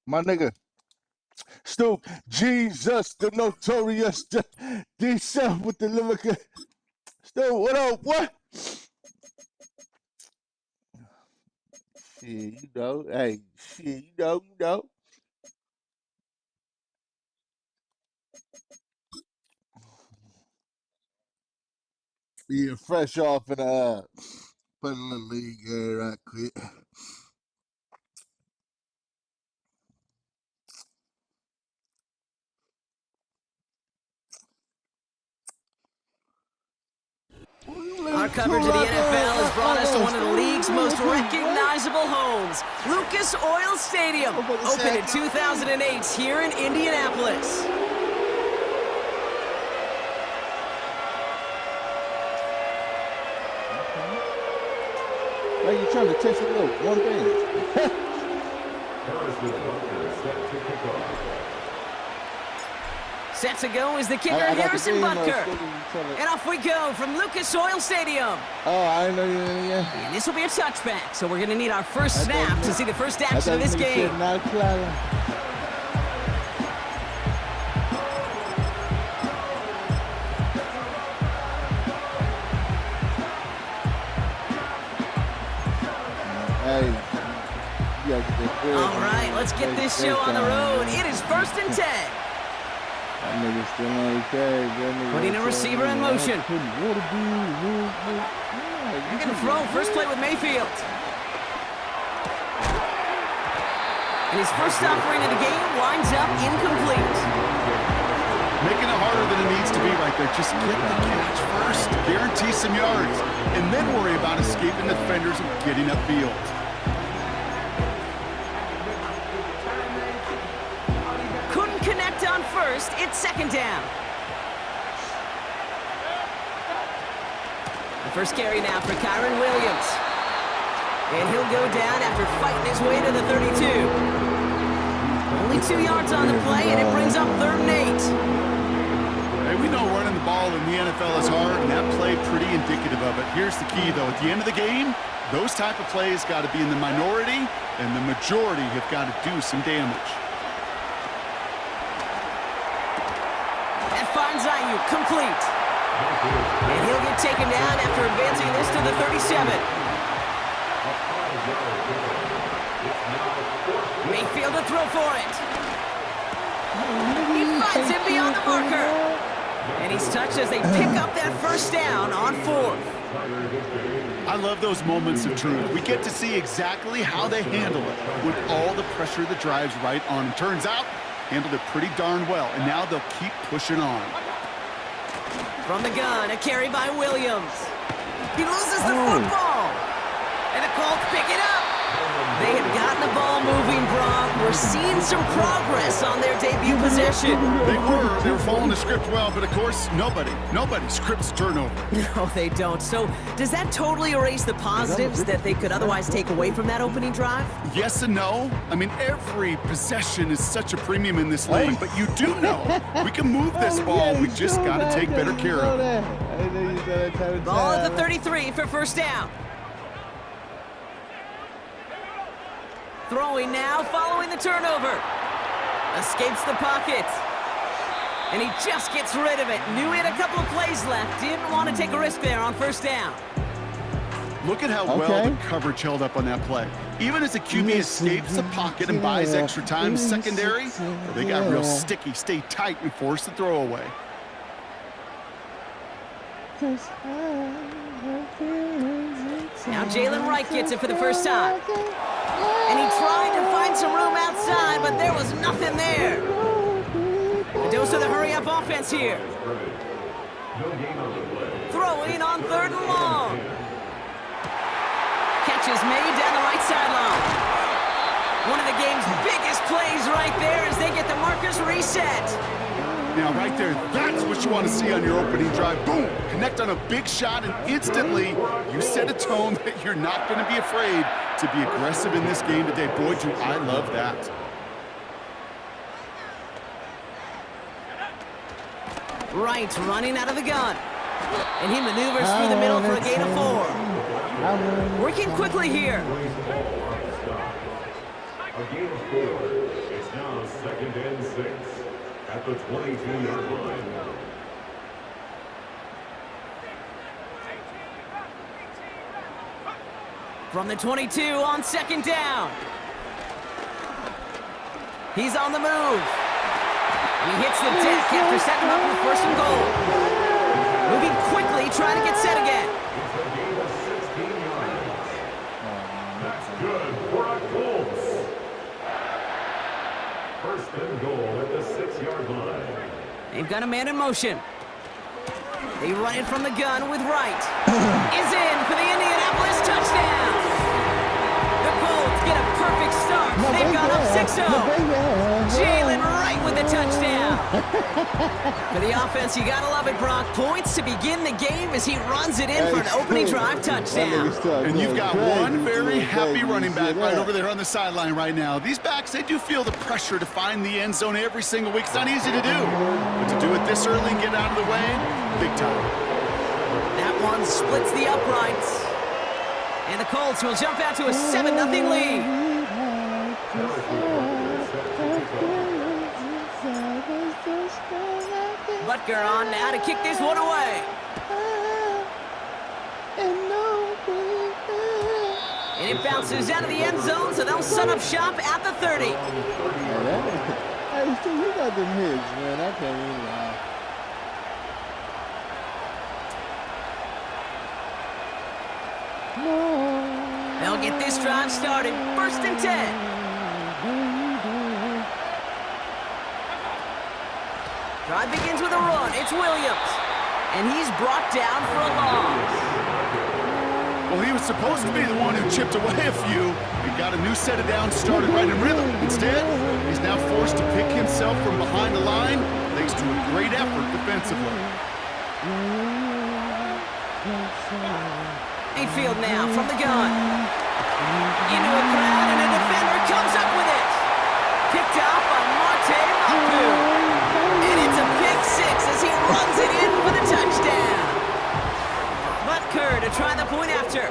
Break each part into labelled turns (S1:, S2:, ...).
S1: My nigga. Stu, Jesus, the notorious D-Self with the lyrical. Stu, what up? What? Shit, you know. Hey, shit, you know. Being fresh off in the put in the league right quick.
S2: Our coverage of the NFL has brought us to one of the league's most recognizable homes, Lucas Oil Stadium, opened in 2008 here in Indianapolis.
S1: Why you trying to text a little one thing?
S2: Set to go is the kicker, Harrison Butker. And off we go from Lucas Oil Stadium.
S1: Oh, I didn't know you.
S2: And this will be a touchback, so we're going to need our first snap to see the first action of this game. All right, let's get this show on the road. It is 1st and 10. Putting a receiver in motion. You're going to throw first play with Mayfield. And his first offering of the game winds up incomplete.
S3: Making it harder than it needs to be right there. Just get the catch first. Guarantee some yards. And then worry about escaping the defenders and getting upfield.
S2: Connect on first, it's 2nd down. The first carry now for Kyron Williams. And he'll go down after fighting his way to the 32. Only 2 yards on the play, and it brings up 3rd and 8.
S3: Hey, we know running the ball in the NFL is hard, and that play pretty indicative of it. Here's the key, though. At the end of the game, those type of plays got to be in the minority, and the majority have got to do some damage.
S2: Finds Ayuk complete. And he'll get taken down after advancing this to the 37. Mayfield to throw for it. He finds him beyond the marker. And he's touched as they pick up that first down on 4th.
S3: I love those moments of truth. We get to see exactly how they handle it with all the pressure that drives right on. And turns out, handled it pretty darn well, and now they'll keep pushing on.
S2: From the gun, a carry by Williams. He loses the football. And the Colts pick it up. They have gotten the ball moving, Brock. We're seeing some progress on their debut possession.
S3: They were following the script well, but of course, nobody scripts turnover.
S2: No, they don't. So does that totally erase the positives that they could otherwise take away from that opening drive?
S3: Yes and no. I mean, every possession is such a premium in this league, but you do know we can move this ball. We just got to take better care of it.
S2: Ball at the 33 for first down. Throwing now, following the turnover. Escapes the pocket. And he just gets rid of it. Knew he had a couple of plays left. Didn't want to take a risk there on first down.
S3: Look at how well the coverage held up on that play. Even as the QB escapes the pocket and buys extra time, secondary, they got real sticky, stay tight, and force the throw away.
S2: Now Jalen Wright gets it for the first time. And he tried to find some room outside, but there was nothing there. A dose of the hurry-up offense here. Throwing on 3rd and long. Catch is made down the right sideline. One of the game's biggest plays right there as they get the markers reset.
S3: Now, right there, that's what you want to see on your opening drive. Boom! Connect on a big shot, and instantly you set a tone that you're not going to be afraid to be aggressive in this game today. Boy, do I love that.
S2: Wright running out of the gun. And he maneuvers through the middle for a gain of 4. Working quickly here.
S4: 2nd and 6 at the 22-yard line.
S2: From the 22 on 2nd down. He's on the move. And he hits the deck after setting him up with 1st and goal. Moving quickly, trying to get set again.
S4: It's a gain of 16 yards. That's good for a Colts. 1st and goal at the 6-yard line.
S2: They've got a man in motion. They run it from the gun with Wright. Is in for the Indianapolis touchdown. The Colts get a perfect start. They've gone up 6-0. Jalen Wright with the touchdown. For the offense, you gotta love it, Brock. Points to begin the game as he runs it in for an opening drive touchdown.
S3: And you've got one very happy running back right over there on the sideline right now. These backs, they do feel the pressure to find the end zone every single week. It's not easy to do. But to do it this early and get out of the way, big time.
S2: That one splits the uprights. And the Colts will jump out to a 7-0 lead. Butker on now to kick this one away. And it bounces out of the end zone, so they'll set up shop at the 30.
S1: Hey, you got them hits, man. I can't even lie.
S2: They'll get this drive started. 1st and 10. Drive begins with a run. It's Williams. And he's brought down for a loss.
S3: Well, he was supposed to be the one who chipped away a few and got a new set of downs started right in rhythm. Instead, he's now forced to pick himself from behind the line thanks to a great effort defensively.
S2: Mayfield now from the gun. Into a crowd, and a defender comes up with it. Picked off by Marte Mapu. And it's a pick 6 as he runs it in for the touchdown. Butker to try the point after.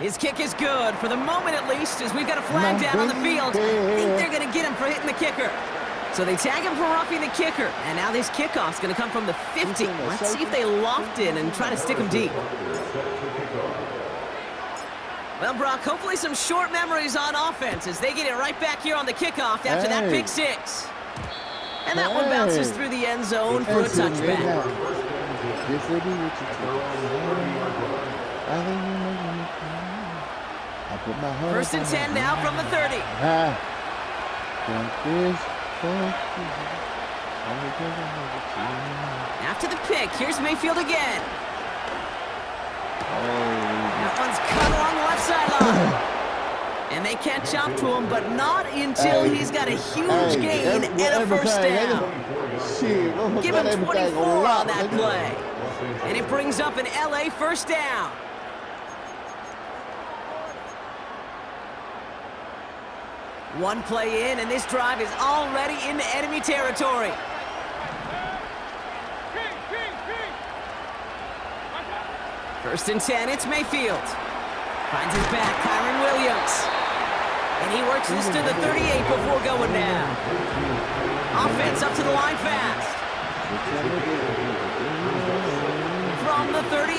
S2: His kick is good, for the moment at least, as we've got a flag down on the field. I think they're going to get him for hitting the kicker. So they tag him for roughing the kicker. And now this kickoff's going to come from the 50. Let's see if they loft in and try to stick him deep. Well, Brock, hopefully some short memories on offense as they get it right back here on the kickoff after that pick 6. And that one bounces through the end zone for a touchback. 1st and 10 now from the 30. After the pick, here's Mayfield again. That one's cut along the left sideline. And they catch up to him, but not until he's got a huge gain and a 1st down. Give him 24 on that play. And it brings up an LA 1st down. One play in, and this drive is already into enemy territory. First and 10, it's Mayfield. Finds his back, Kyron Williams. And he works this to the 38 before going down. Offense up to the line fast. From the 38.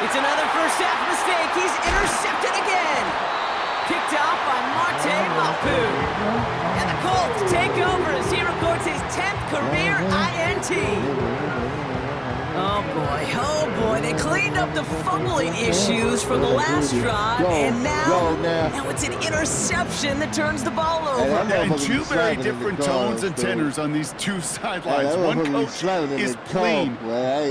S2: It's another first half mistake. He's intercepted again. Picked off by Marte Mapu. And the Colts take over as he records his 10th career INT. Oh boy, they cleaned up the fumbling issues from the last drive, and now it's an interception that turns the ball over.
S3: And two very different tones and tenors on these two sidelines. One coach is clean,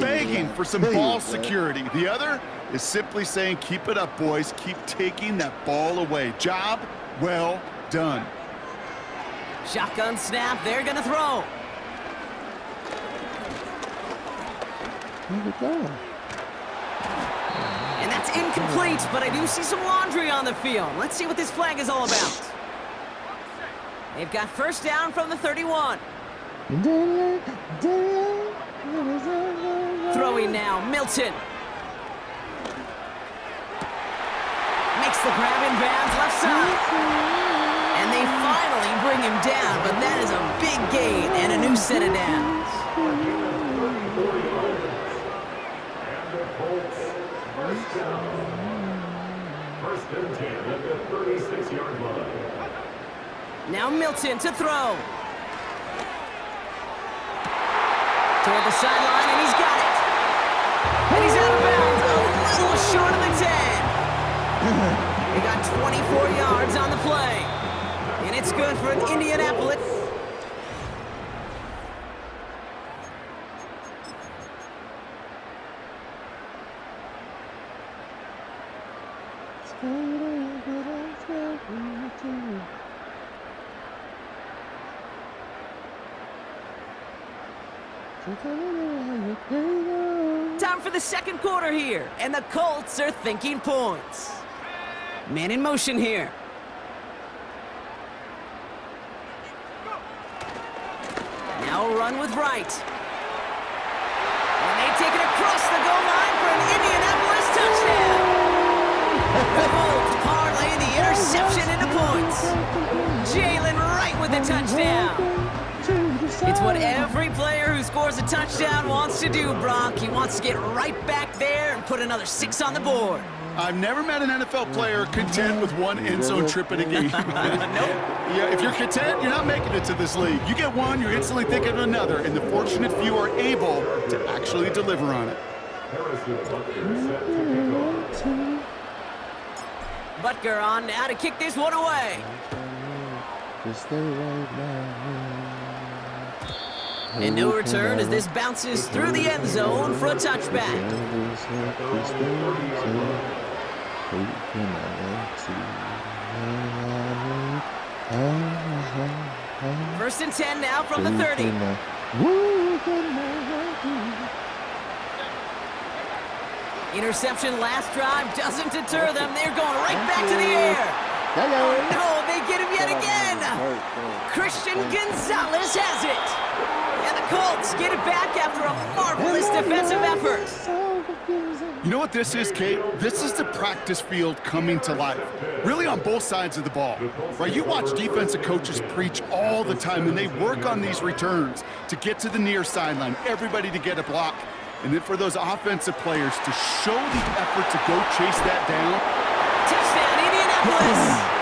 S3: begging for some ball security. The other is simply saying, keep it up, boys. Keep taking that ball away. Job well done.
S2: Shotgun snap, they're gonna throw. And that's incomplete, but I do see some laundry on the field. Let's see what this flag is all about. They've got 1st down from the 31. Throwing now, Milton. the grab in bounds left side. And they finally bring him down, but that is a big gain and a new set of downs.
S4: First and 10 at the 36-yard line.
S2: Now Milton to throw. Toward the sideline, and he's got it. And he's out of bounds, a little short of the 10. He got 24 yards on the play. And it's good for an Indianapolis. Time for the second quarter here, and the Colts are thinking points. Man in motion here. Now a run with Wright. And they take it across the goal line for an Indianapolis touchdown. The Colts parlay the interception into points. Jalen Wright with the touchdown. It's what every player who scores a touchdown wants to do, Brock. He wants to get right back there and put another 6 on the board.
S3: I've never met an NFL player content with one end zone trip in a game.
S2: Nope.
S3: Yeah, if you're content, you're not making it to this league. You get one, you're instantly thinking of another, and the fortunate few are able to actually deliver on it.
S2: Butker on now to kick this one away. And no return as this bounces through the end zone for a touchback. First and 10 now from the 30. Interception last drive doesn't deter them. They're going right back to the air. Oh no, they get him yet again. Christian Gonzalez has it. And the Colts get it back after a marvelous defensive effort.
S3: You know what this is, Kate? This is the practice field coming to life. Really on both sides of the ball. Right? You watch defensive coaches preach all the time, and they work on these returns to get to the near sideline, everybody to get a block. And then for those offensive players to show the effort to go chase that down.
S2: Touchdown, Indianapolis!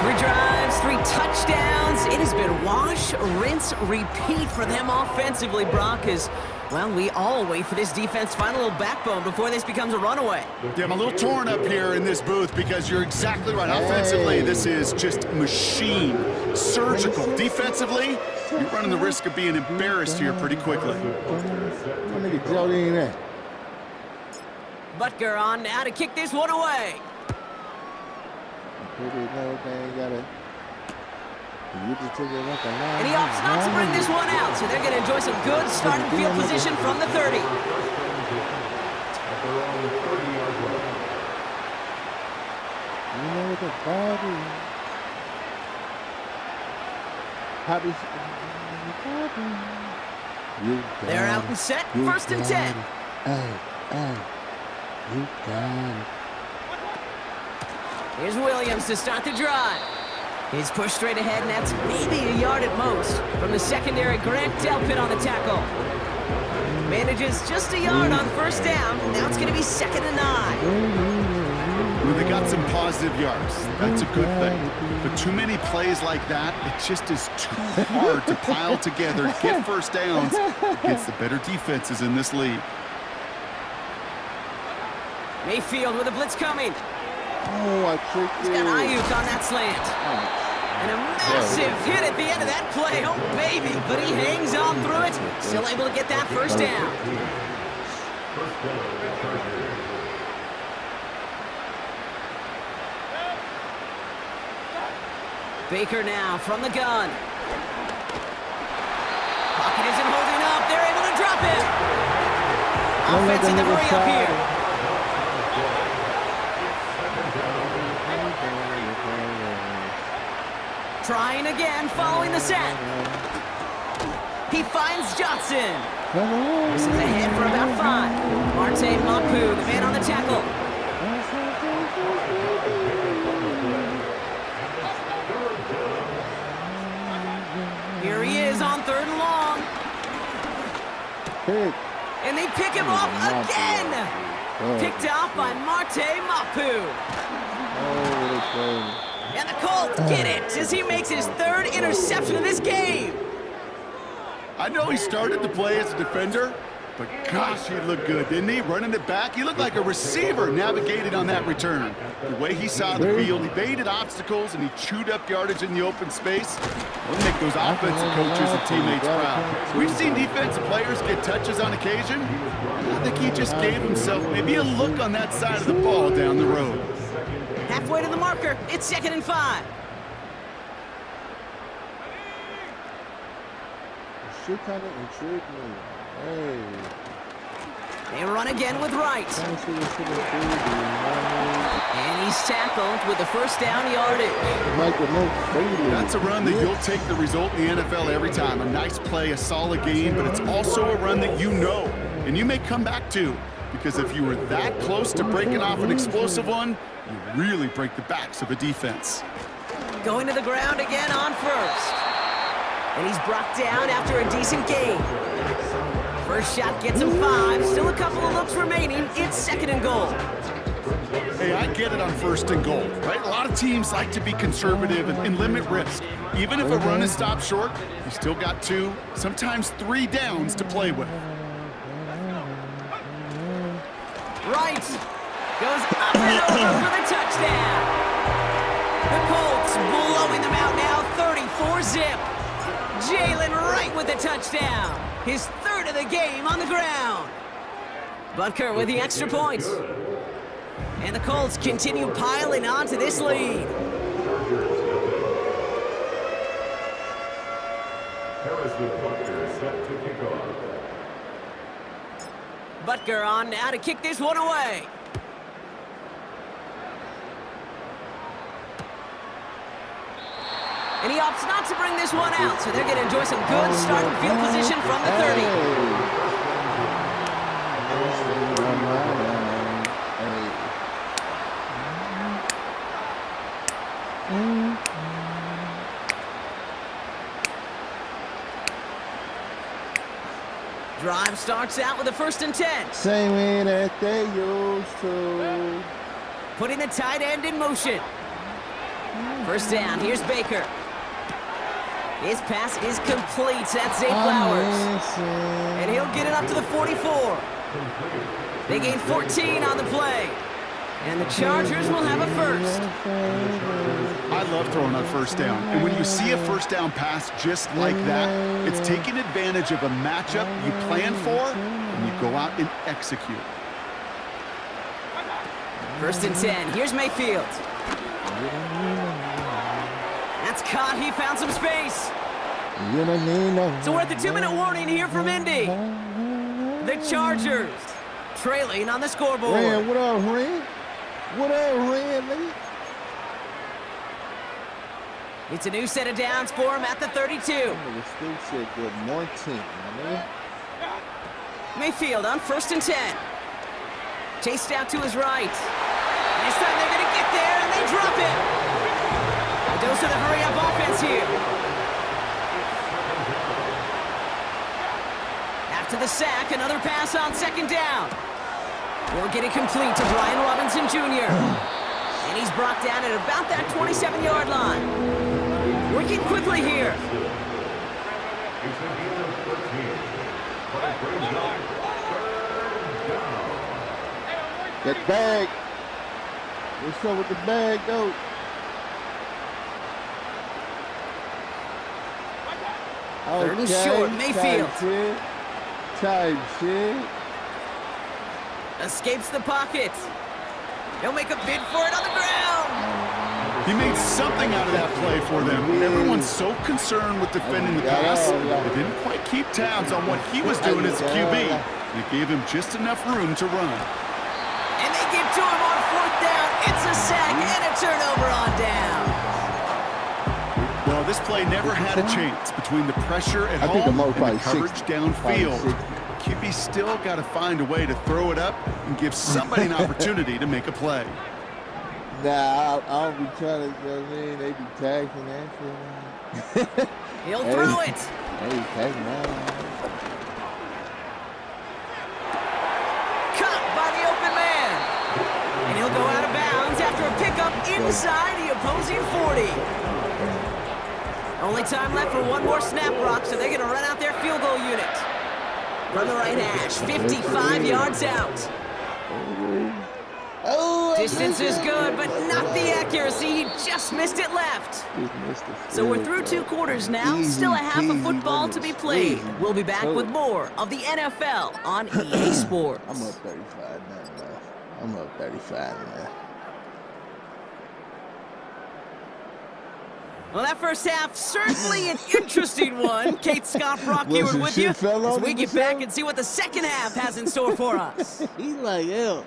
S2: 3 drives, 3 touchdowns. It has been wash, rinse, repeat for them offensively, Brock, as, well, we all wait for this defense to find a little backbone before this becomes a runaway.
S3: Yeah, I'm a little torn up here in this booth because you're exactly right. Offensively, this is just machine, surgical. Defensively, you're running the risk of being embarrassed here pretty quickly.
S2: Butker on now to kick this one away. And he opts not to bring this one out, so they're going to enjoy some good starting field position from the 30. They're out and set, first and 10. Here's Williams to start the drive. He's pushed straight ahead, and that's maybe a yard at most. From the secondary, Grant Delpit on the tackle. Manages just a yard on first down. Now it's going to be 2nd and 9.
S3: Well, they got some positive yards. That's a good thing. But too many plays like that, it just is too hard to pile together, get first downs against the better defenses in this league.
S2: Mayfield with a blitz coming.
S1: Oh, I tricked
S2: He's got Ayuk on that slant. And a massive hit at the end of that play. Oh, baby. But he hangs on through it. Still able to get that first down. Baker now from the gun. Pocket isn't holding up. They're able to drop him. Offense in the hurry up here. Trying again, following the sack. He finds Johnson. This is ahead for about 5. Marte Mapu, the man on the tackle. Here he is on 3rd and long.
S1: Pick.
S2: And they pick him off again. Picked off by Marte Mapu. And the Colts get it as he makes his 3rd interception of this game.
S3: I know he started to play as a defender, but gosh, he looked good, didn't he? Running it back, he looked like a receiver navigating on that return. The way he saw the field, he evaded obstacles, and he chewed up yardage in the open space. It'll make those offensive coaches and teammates proud. We've seen defensive players get touches on occasion. I think he just gave himself maybe a look on that side of the ball down the road.
S2: Halfway to the marker, it's 2nd and 5.
S1: She kind of intrigued me. Hey.
S2: They run again with Wright. And he's tackled with the 1st down yardage.
S3: That's a run that you'll take the result in the NFL every time. A nice play, a solid game, but it's also a run that you know, and you may come back to. Because if you were that close to breaking off an explosive one, you really break the backs of a defense.
S2: Going to the ground again on 1st. And he's brought down after a decent game. First shot gets him 5. Still a couple of looks remaining. It's 2nd and goal.
S3: Hey, I get it on 1st and goal, right? A lot of teams like to be conservative and limit risk. Even if a run is stopped short, you still got 2, sometimes 3 downs to play with.
S2: Wright goes up and over for the touchdown. The Colts blowing them out now, 34-zip. Jalen Wright with the touchdown. His 3rd of the game on the ground. Butker with the extra point. And the Colts continue piling on to this lead. Butker on now to kick this one away. And he opts not to bring this one out, so they're going to enjoy some good starting field position from the 30. Drive starts out with a 1st and 10.
S1: Same way that they used to.
S2: Putting the tight end in motion. 1st down, here's Baker. His pass is complete. That's Zay Flowers. And he'll get it up to the 44. They gain 14 on the play. And the Chargers will have a 1st.
S3: I love throwing on 1st down. And when you see a 1st down pass just like that, it's taking advantage of a matchup you plan for and you go out and execute.
S2: 1st and 10. Here's Mayfield. That's caught. He found some space. So we're at the 2-minute warning here from Indy. The Chargers trailing on the scoreboard.
S1: Ran, what up, Ran? What up, Ran, nigga?
S2: It's a new set of downs for him at the 32.
S1: Still said good morning, man.
S2: Mayfield on 1st and 10. Chased out to his right. This time they're going to get there, and they drop it. A dose of the hurry-up offense here. After the sack, another pass on 2nd down. We'll get it complete to Brian Robinson Jr. And he's brought down at about that 27-yard line. Working quickly here.
S1: That bag. What's up with the bag, though?
S2: Third and short, Mayfield.
S1: Type shit.
S2: Escapes the pocket. He'll make a bid for it on the ground.
S3: He made something out of that play for them. Everyone's so concerned with defending the pass, they didn't quite keep tabs on what he was doing as a QB. And it gave him just enough room to run.
S2: And they get to him on 4th down. It's a sack and a turnover on down.
S3: Well, this play never had a chance between the pressure at home and the coverage downfield. QB still got to find a way to throw it up and give somebody an opportunity to make a play.
S1: Nah, I don't be trying to, you know what I mean? They be tagging that shit.
S2: He'll throw it.
S1: They be tagging that.
S2: Caught by the open man. And he'll go out of bounds after a pickup inside the opposing 40. Only time left for one more snap, Brock, so they're going to run out their field goal unit. From the right hash, 55 yards out.
S1: Oh,
S2: Distance is good, but not the accuracy. He just missed it left. So we're through 2 quarters now. Still a half of football to be played. We'll be back with more of the NFL on EA Sports.
S1: I'm up 35 now. I'm up 35 now.
S2: Well, that first half, certainly an interesting one. Kate Scott, Brock Ewart with you as we get back and see what the second half has in store for us.
S1: He's like, hell.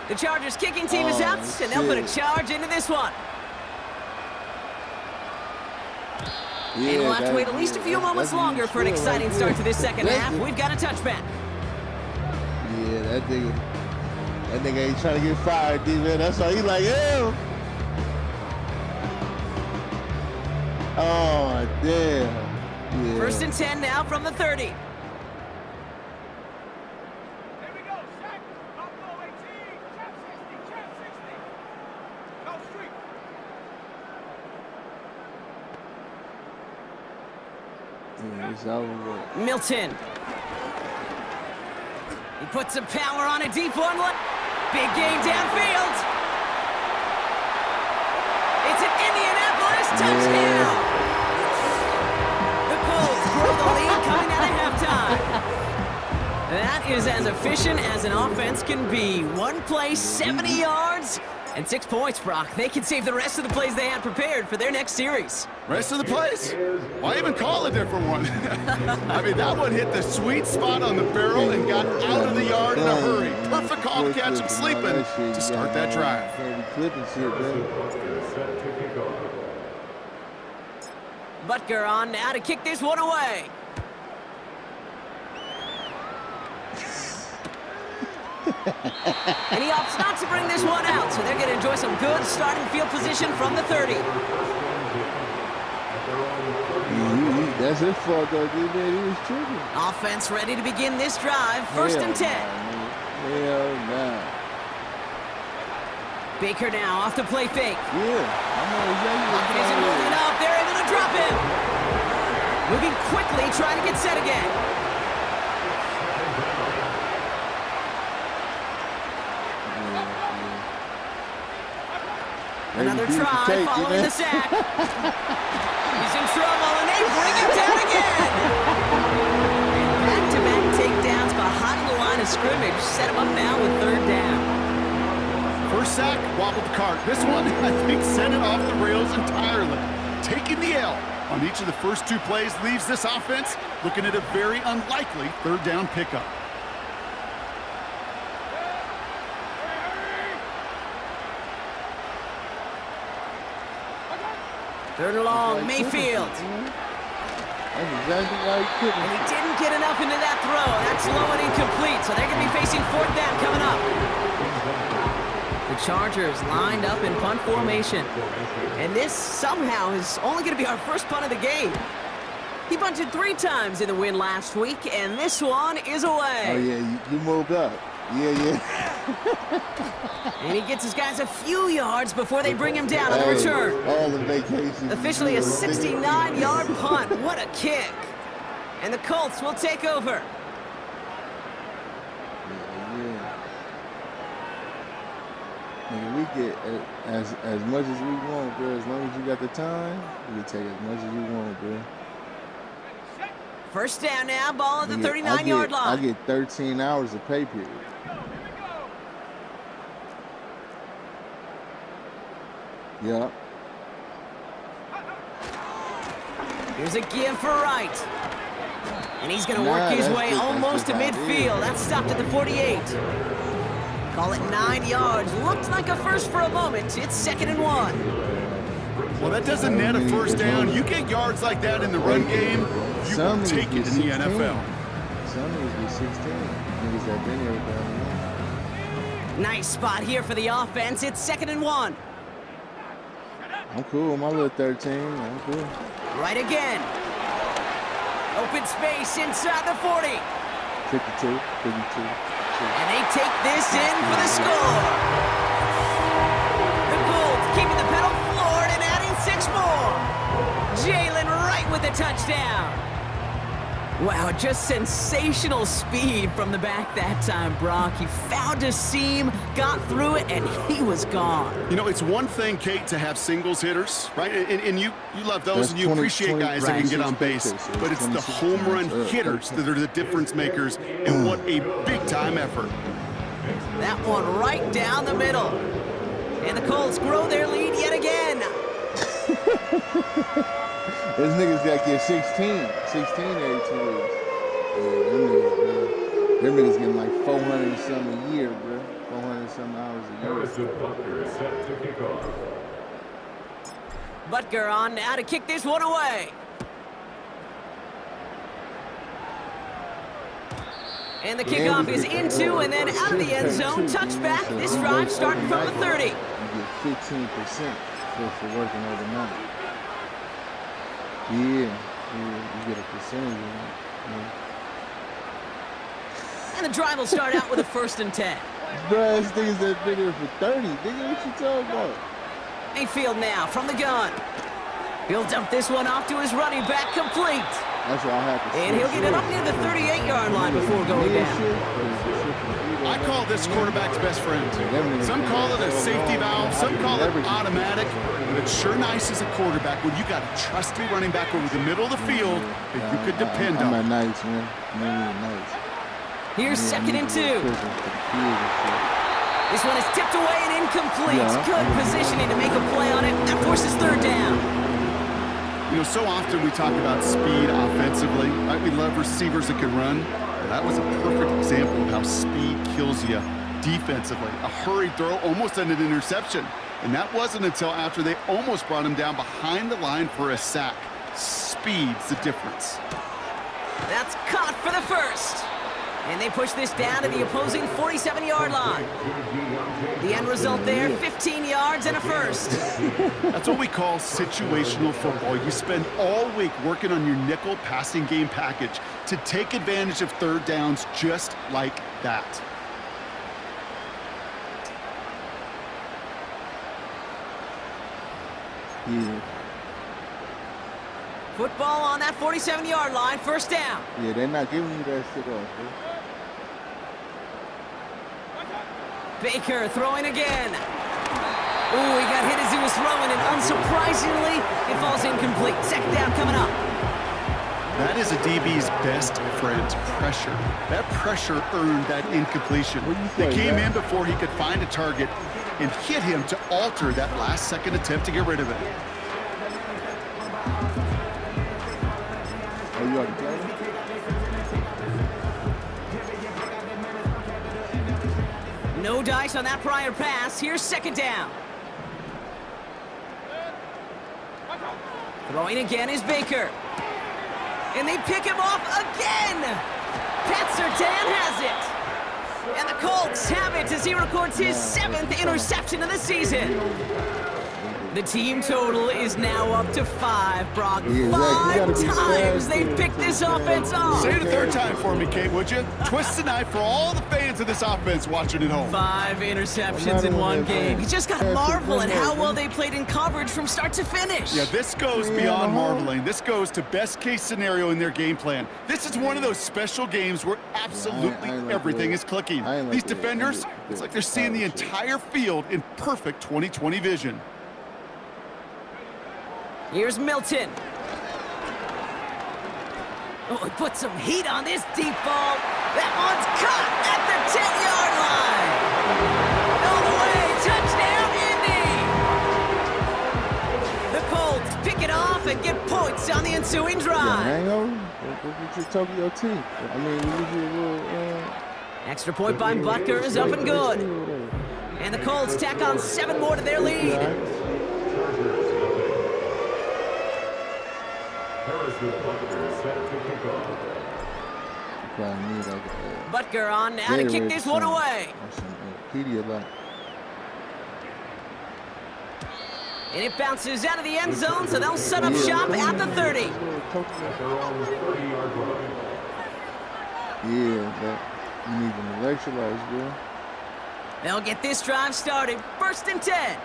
S2: The Chargers kicking team is out, and they'll put a charge into this one. And we'll have to wait at least a few moments longer for an exciting start to this second half. We've got a touchback.
S1: Yeah, that nigga ain't trying to get fired, D-man. That's why he like, hell. Oh, damn. Yeah.
S2: 1st and 10 now from the 30. Milton. He puts some power on a deep one. Big gain downfield. It's an Indianapolis touchdown. The Colts grow the lead coming out of halftime. That is as efficient as an offense can be. One play, 70 yards, and 6 points, Brock. They can save the rest of the plays they had prepared for their next series.
S3: Rest of the plays? Why even call a different one? I mean, that one hit the sweet spot on the barrel and got out of the yard in a hurry. Perfect call to catch him sleeping to start that drive.
S2: Butker on now to kick this one away. And he opts not to bring this one out, so they're going to enjoy some good starting field position from the 30.
S1: That's his fault, though, dude. He was tripping.
S2: Offense ready to begin this drive. 1st and 10.
S1: Hell no.
S2: Baker now off the play fake.
S1: Yeah, I know exactly.
S2: Pocket isn't moving enough. They're able to drop him. Moving quickly, trying to get set again. Another try following the sack. He's in trouble, and they bring him down again. And back-to-back takedowns behind the line of scrimmage set him up now with 3rd down.
S3: First sack, wobbled the cart. This one, I think, sent it off the rails entirely. Taking the L on each of the first 2 plays leaves this offense looking at a very unlikely 3rd down pickup.
S2: 3rd and long, Mayfield.
S1: That's exactly why he couldn't.
S2: And he didn't get enough into that throw. That's low and incomplete, so they're going to be facing 4th down coming up. The Chargers lined up in punt formation. And this somehow is only going to be our first punt of the game. He punted 3 times in the win last week, and this one is away.
S1: Oh, yeah, you moved up. Yeah.
S2: And he gets his guys a few yards before they bring him down on the return.
S1: All the vacations.
S2: Officially a 69-yard punt. What a kick. And the Colts will take over.
S1: Yeah. We get as much as we want, bro. As long as you got the time, we can take as much as you want, bro.
S2: 1st down now, ball at the 39-yard line.
S1: I get 13 hours of pay period. Yeah.
S2: Here's a give for Wright. And he's going to work his way almost to midfield. That's stopped at the 48. Call it 9 yards. Looked like a first for a moment. It's 2nd and 1.
S3: Well, that doesn't net a first down. You get yards like that in the run game, you will take it in the NFL.
S1: Some niggas be 16. Niggas that been here with
S2: Nice spot here for the offense. It's 2nd and 1.
S1: I'm cool. My little 13. I'm cool.
S2: Right again. Open space inside the 40.
S1: 52. 52.
S2: And they take this in for the score. The Colts keeping the pedal floored and adding 6 more. Jalen right with the touchdown. Wow, just sensational speed from the back that time, Brock. He found a seam, got through it, and he was gone.
S3: You know, it's one thing, Kate, to have singles hitters, right? And you love those, and you
S1: 20,
S3: appreciate guys that can get on base.
S1: pitches,
S3: But it's the home run hitters that are the difference makers, and what a big-time effort.
S2: That one right down the middle. And the Colts grow their lead yet again.
S1: Those niggas got to get 16 every 2 weeks. Them niggas getting like 400 and something a year, bro. 400 and something hours a year.
S4: Harrison Butker is set to kick off.
S2: Butker on now to kick this one away. And the kickoff is into and then out of the end zone. Touchback. This drive starting from the 30.
S1: You get 15% for working overnight. Yeah, you get a percentage of that. Yeah.
S2: And the drive will start out with a 1st and 10.
S1: Bruh, this nigga's that been here for 30. Nigga, what you talking about?
S2: Mayfield now from the gun. He'll dump this one off to his running back, complete.
S1: That's what I have to say.
S2: And he'll get it up near the 38-yard line before going down.
S3: I call this quarterback's best friend. Some call it a safety valve, some call it automatic, but it's sure nice as a quarterback when you got a trusty running back over the middle of the field that you could depend on.
S1: I'm at nice, man. Nice.
S2: Here's 2nd and 2. This one is tipped away and incomplete. Good positioning to make a play on it. That forces 3rd down.
S3: You know, so often we talk about speed offensively, right? We love receivers that can run. Well, that was a perfect example of how speed kills you defensively. A hurried throw, almost an interception. And that wasn't until after they almost brought him down behind the line for a sack. Speed's the difference.
S2: That's caught for the 1st. And they push this down to the opposing 47-yard line. The end result there, 15 yards and a 1st.
S3: That's what we call situational football. You spend all week working on your nickel passing game package to take advantage of 3rd downs just like that.
S1: Yeah.
S2: Football on that 47-yard line, 1st down.
S1: Yeah, they're not giving you that shit off, bro.
S2: Baker throwing again. Ooh, he got hit as he was throwing, and unsurprisingly, it falls incomplete. 2nd down coming up.
S3: That is a DB's best friend, pressure. That pressure earned that incompletion. They came in before he could find a target and hit him to alter that last-second attempt to get rid of it.
S1: Oh, you already played?
S2: No dice on that prior pass. Here's 2nd down. Throwing again is Baker. And they pick him off again. Pat Surtain has it. And the Colts have it as he records his 7th interception of the season. The team total is now up to 5, Brock.
S1: Yeah,
S2: 5 times they've picked this offense off.
S3: Say it a 3rd time for me, Kate, would you? Twist the knife for all the fans of this offense watching at home.
S2: 5 interceptions in one game. You just got to marvel at how well they played in coverage from start to finish.
S3: Yeah, this goes beyond marveling. This goes to best-case scenario in their game plan. This is one of those special games where absolutely everything is clicking. These defenders, it's like they're seeing the entire field in perfect 20/20 vision.
S2: Here's Milton. Oh, he put some heat on this deep ball. That one's caught at the 10-yard line. All the way, touchdown, Indy. The Colts pick it off and get points on the ensuing drive.
S1: Hangover? What did you talk to your team? I mean, what was your little,
S2: Extra point by Butker is up and good. And the Colts tack on 7 more to their lead.
S1: Probably need like a
S2: Butker on now to kick this one away.
S1: Or some Pedialyte.
S2: And it bounces out of the end zone, so they'll set up shop at the 30.
S1: Yeah, that you need them electrolytes, bro.
S2: They'll get this drive started. 1st and 10.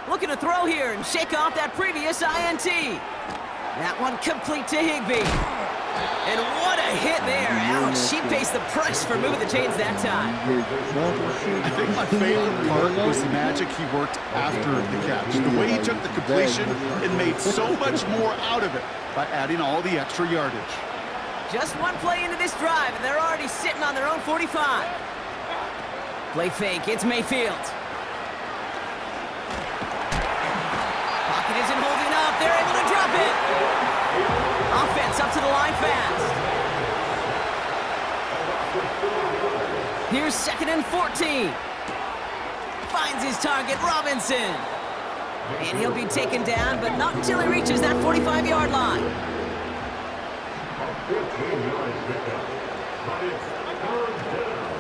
S2: Looking to throw here and shake off that previous INT. That one complete to Higbee. And what a hit there. Ouch, she pays the price for moving the chains that time.
S3: I think my favorite part was the magic he worked after the catch. The way he took the completion and made so much more out of it by adding all the extra yardage.
S2: Just one play into this drive, and they're already sitting on their own 45. Play fake, it's Mayfield. Pocket isn't holding up, they're able to drop it. Offense up to the line fast. Here's 2nd and 14. Finds his target, Robinson. And he'll be taken down, but not until he reaches that 45-yard line.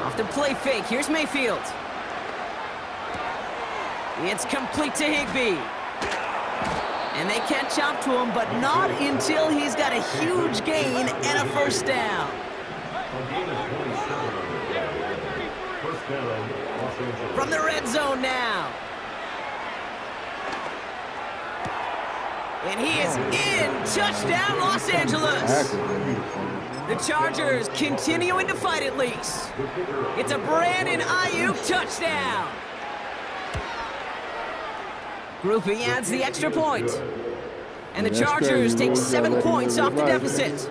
S2: Off the play fake, here's Mayfield. It's complete to Higbee. And they catch up to him, but not until he's got a huge gain and a 1st down. From the red zone now. And he is in. Touchdown, Los Angeles. The Chargers continuing to fight at least. It's a Brandon Ayuk touchdown. Grouping adds the extra point. And the Chargers take 7 points off the deficit.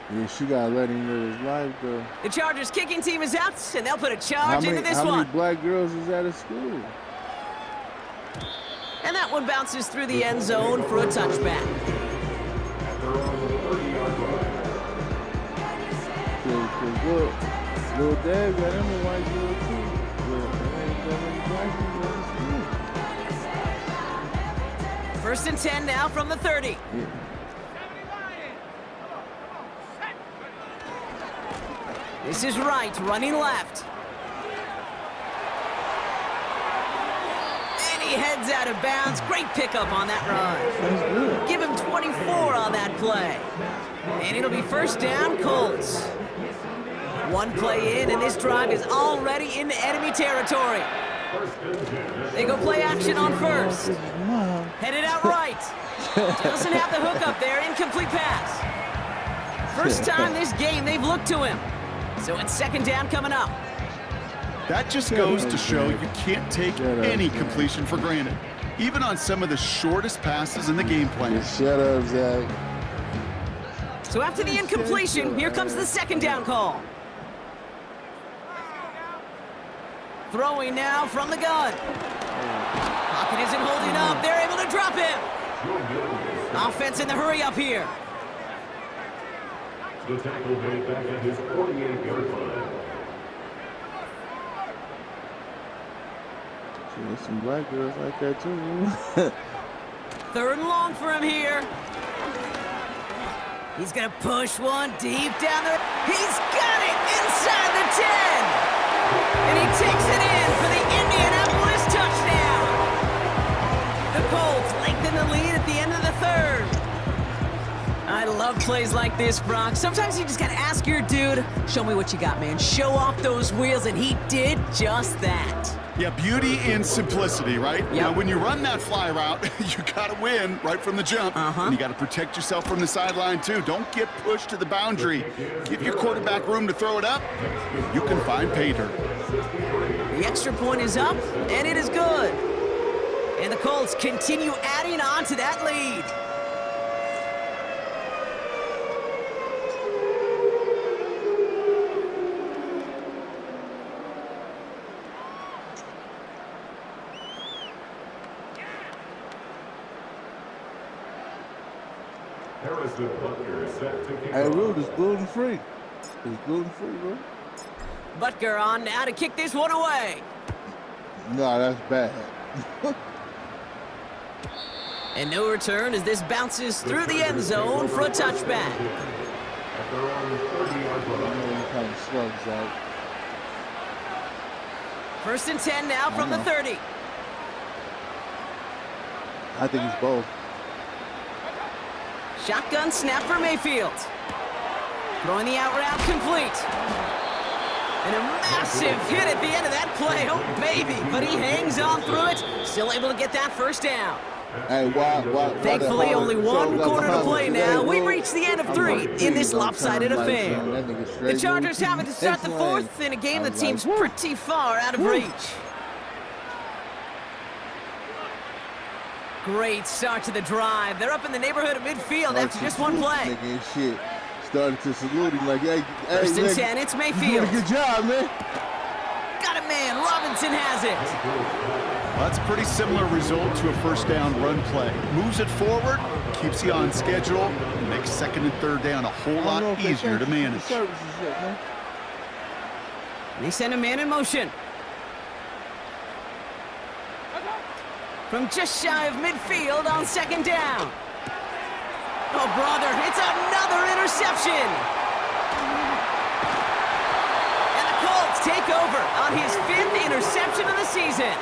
S1: Yeah, she got to let him live his life, though.
S2: The Chargers kicking team is out, and they'll put a charge into this one.
S1: How many black girls is at his school?
S2: And that one bounces through the end zone for a touchback.
S1: Because look, little dad got him a white girl, too.
S2: First and 10 now from the 30.
S1: Yeah.
S2: This is Wright running left. And he heads out of bounds. Great pickup on that run. Give him 24 on that play. And it'll be 1st down, Colts. One play in, and this drive is already into enemy territory. They go play action on 1st. Headed out right. Doesn't have the hook up there. Incomplete pass. First time this game they've looked to him. So it's 2nd down coming up.
S3: That just goes to show you can't take any completion for granted, even on some of the shortest passes in the game plan.
S1: Shut up, Zach.
S2: So after the incompletion, here comes the 2nd down call. Throwing now from the gun. Pocket isn't holding up. They're able to drop him. Offense in the hurry up here.
S4: The tackle made back at his 48-yard line.
S1: There's some black girls like that, too.
S2: 3rd and long for him here. He's going to push one deep down there. He's got it inside the 10. And he takes it in for the Indianapolis touchdown. The Colts lengthen the lead at the end of the 3rd. I love plays like this, Brock. Sometimes you just got to ask your dude, show me what you got, man. Show off those wheels, and he did just that.
S3: Yeah, beauty in simplicity, right?
S2: Yep.
S3: Now, when you run that fly route, you got to win right from the jump. And you got to protect yourself from the sideline, too. Don't get pushed to the boundary. Give your quarterback room to throw it up. You can find pay dirt.
S2: The extra point is up, and it is good. And the Colts continue adding on to that lead.
S1: Hey, Rude, it's gluten-free. It's gluten-free, bro.
S2: Butker on now to kick this one away.
S1: No, that's bad.
S2: And no return as this bounces through the end zone for a touchback.
S4: At their own 30-yard line.
S1: Kind of slugs out.
S2: First and 10 now from the 30.
S1: I think it's both.
S2: Shotgun snap for Mayfield. Throwing the out route complete. And a massive hit at the end of that play. Oh, baby. But he hangs on through it. Still able to get that first down.
S1: Hey,
S2: Thankfully, only one quarter to play now. We've reached the end of 3 in this lopsided affair. The Chargers having to start the 4th in a game that seems pretty far out of reach. Great start to the drive. They're up in the neighborhood of midfield after just one play.
S1: Shit. Started to salute him like, hey,
S2: First and 10, it's Mayfield.
S1: You did a good job, man.
S2: Got it, man. Robinson has it.
S3: Well, that's a pretty similar result to a first down run play. Moves it forward, keeps you on schedule, and makes second and third down a whole lot easier to manage.
S2: They send a man in motion. From just shy of midfield on second down. Oh, brother, it's another interception. And the Colts take over on his 5th interception of the season.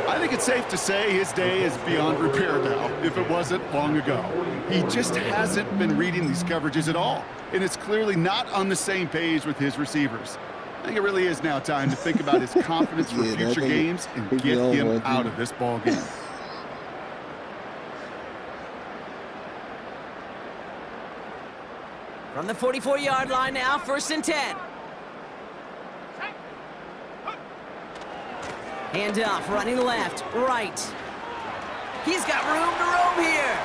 S3: I think it's safe to say his day is beyond repair now, if it wasn't long ago. He just hasn't been reading these coverages at all, and it's clearly not on the same page with his receivers. I think it really is now time to think about his confidence for future games and get him out of this ball game.
S2: From the 44-yard line now, first and 10. Hand off, running left, right. He's got room to roam here.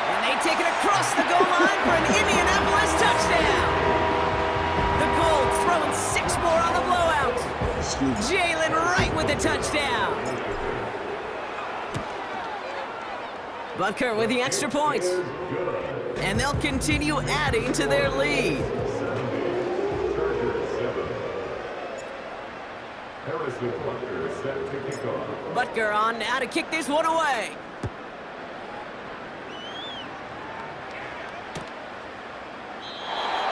S2: And they take it across the goal line for an Indianapolis touchdown. The Colts throwing 6 more on the blowout. Jalen Wright with the touchdown. Butker with the extra point. And they'll continue adding to their lead. Butker on now to kick this one away.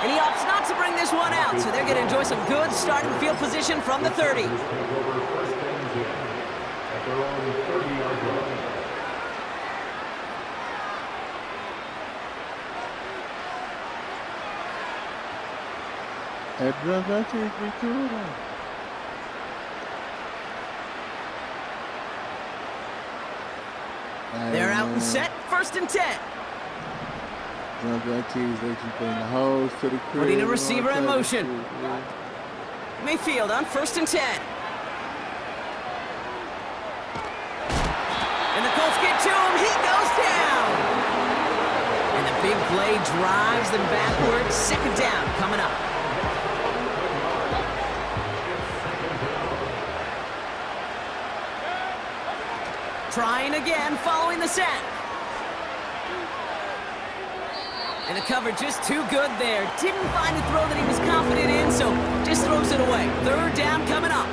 S2: And he opts not to bring this one out, so they're going to enjoy some good starting field position from the 30.
S4: At their own 30-yard line.
S2: They're out and set, first and 10. Putting a receiver in motion. Mayfield on first and 10. And the Colts get to him. He goes down. And the big play drives them backwards. Second down coming up. Trying again, following the sack. And the cover just too good there. Didn't find a throw that he was confident in, so just throws it away. Third down coming up.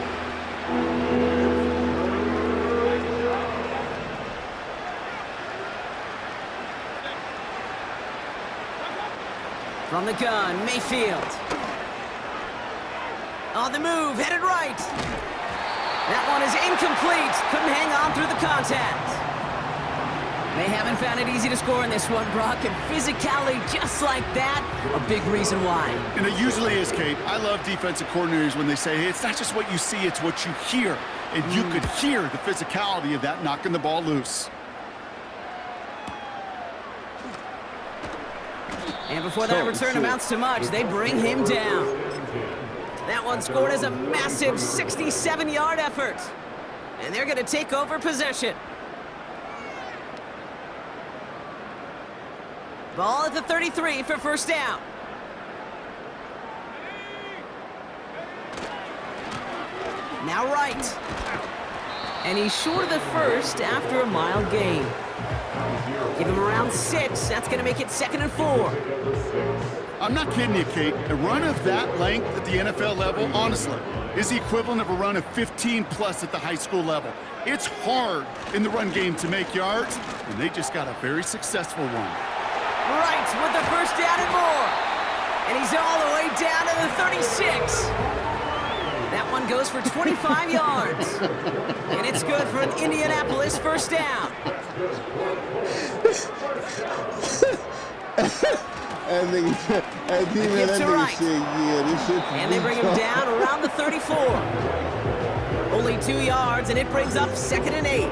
S2: From the gun, Mayfield. On the move, headed right. That one is incomplete. Couldn't hang on through the contact. They haven't found it easy to score in this one, Brock, and physicality just like that, a big reason why.
S3: And it usually is, Kate. I love defensive coordinators when they say, hey, it's not just what you see, it's what you hear. And you could hear the physicality of that knocking the ball loose.
S2: And before that return amounts to much, they bring him down. That one scored as a massive 67-yard effort. And they're going to take over possession. Ball at the 33 for first down. Now right. And he's short of the first after a mild gain. Give him around 6. That's going to make it 2nd and 4.
S3: I'm not kidding you, Kate. A run of that length at the NFL level, honestly, is the equivalent of a run of 15+ at the high school level. It's hard in the run game to make yards, and they just got a very successful one.
S2: Right with the first down and more. And he's all the way down to the 36. That one goes for 25 yards. And it's good for an Indianapolis first down.
S1: And
S2: they bring him down around the 34. Only 2 yards, and it brings up 2nd and 8.
S4: 2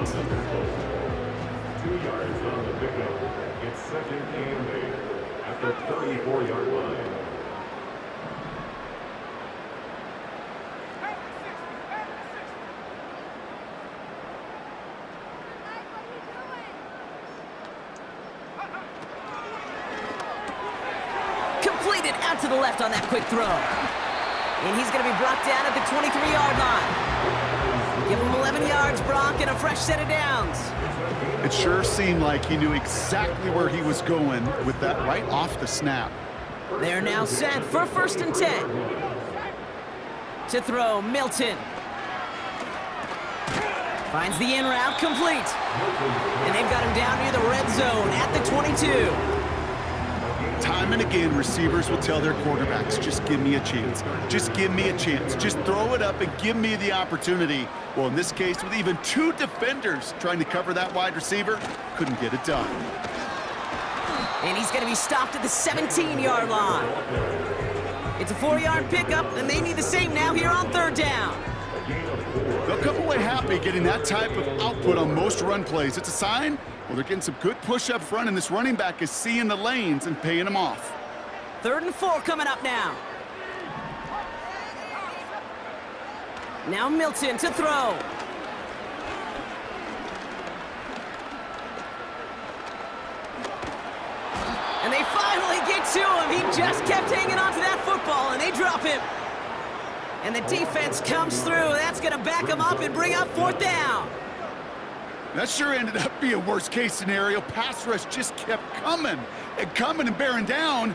S4: yards on the pickup. It's 2nd and 8 at the 34-yard line.
S2: Completed out to the left on that quick throw. And he's going to be brought down at the 23-yard line. Give him 11 yards, Brock, and a fresh set of downs.
S3: It sure seemed like he knew exactly where he was going with that right off the snap.
S2: They're now set for 1st and 10. To throw, Milton. Finds the in route complete. And they've got him down near the red zone at the 22.
S3: Time and again, receivers will tell their quarterbacks, just give me a chance. Just give me a chance. Just throw it up and give me the opportunity. Well, in this case, with even 2 defenders trying to cover that wide receiver, couldn't get it done.
S2: And he's going to be stopped at the 17-yard line. It's a 4-yard pickup, and they need the same now here on 3rd down.
S3: They'll come away happy getting that type of output on most run plays. It's a sign, well, they're getting some good push up front, and this running back is seeing the lanes and paying them off.
S2: 3rd and 4 coming up now. Now Milton to throw. And they finally get to him. He just kept hanging on to that football, and they drop him. And the defense comes through. That's going to back him up and bring up 4th down.
S3: That sure ended up being worst-case scenario. Pass rush just kept coming and bearing down,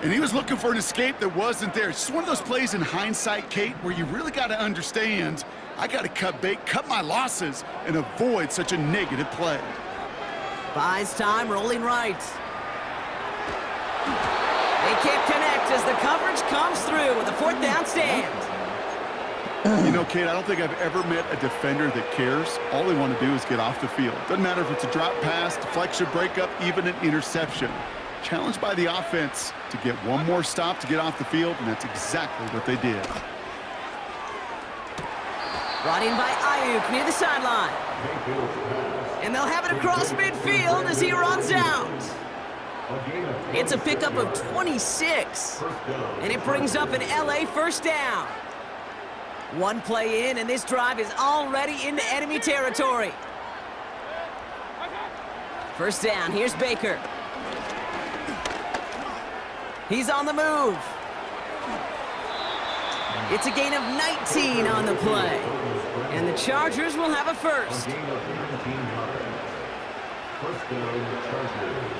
S3: and he was looking for an escape that wasn't there. It's just one of those plays in hindsight, Kate, where you really got to understand, I got to cut bait, cut my losses, and avoid such a negative play.
S2: Buys time, rolling right. They can't connect as the coverage comes through with a 4th down stand.
S3: You know, Kate, I don't think I've ever met a defender that cares. All they want to do is get off the field. Doesn't matter if it's a drop pass, deflection, breakup, even an interception. Challenged by the offense to get one more stop to get off the field, and that's exactly what they did.
S2: Brought in by Ayuk near the sideline. And they'll have it across midfield as he runs out. It's a pickup of 26. And it brings up an LA first down. One play in, and this drive is already into enemy territory. First down, here's Baker. He's on the move. It's a gain of 19 on the play. And the Chargers will have a first.
S4: First down, Chargers.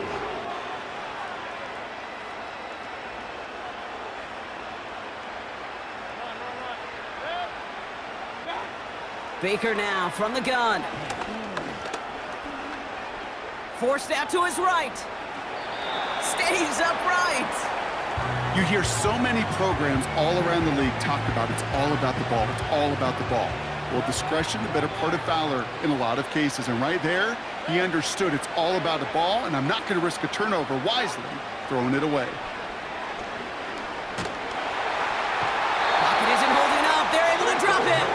S2: Baker now from the gun. Forced out to his right. Stays upright.
S3: You hear so many programs all around the league talk about it's all about the ball. It's all about the ball. Well, discretion, the better part of valor in a lot of cases. And right there, he understood it's all about the ball, and I'm not going to risk a turnover, wisely throwing it away.
S2: Pocket isn't holding up. They're able to drop it.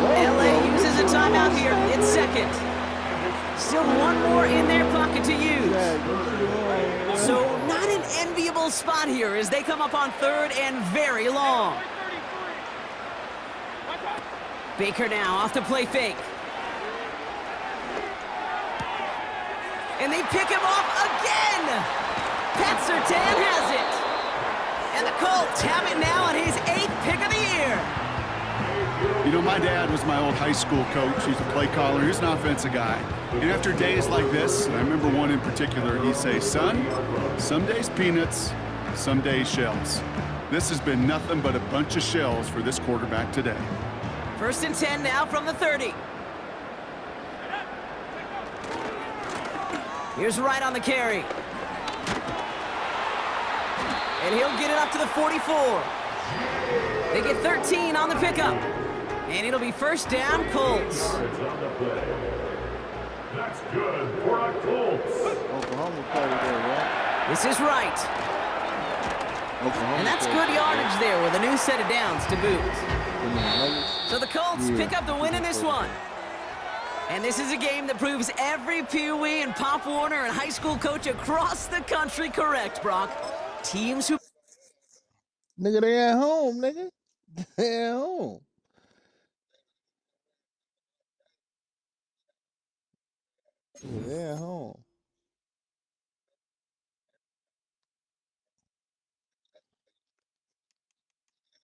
S2: LA uses a timeout here. It's 2nd. Still one more in their pocket to use. So not an enviable spot here as they come up on 3rd and very long. Baker now off the play fake. And they pick him off again. Pat Surtain has it. And the Colts have it now on his 8th pick of the year.
S3: You know, my dad was my old high school coach. He's a play caller. He's an offensive guy. And after days like this, and I remember one in particular, he'd say, son, some days peanuts, Some days shells. This has been nothing but a bunch of shells for this quarterback today.
S2: 1st and 10 now from the 30. Here's Wright on the carry. And he'll get it up to the 44. They get 13 on the pickup. And it'll be 1st down, Colts.
S4: That's good for a Colts.
S1: Oklahoma played there, right?
S2: This is Wright.
S1: Oklahoma
S2: And that's
S1: played
S2: good
S1: there.
S2: yardage there with a new set of downs to boot. So the Colts pick up the win in this one. And this is a game that proves every Pee Wee and Pop Warner and high school coach across the country correct, Brock. Teams who...
S1: Nigga, they at home, nigga. They at home. Yeah, they at home.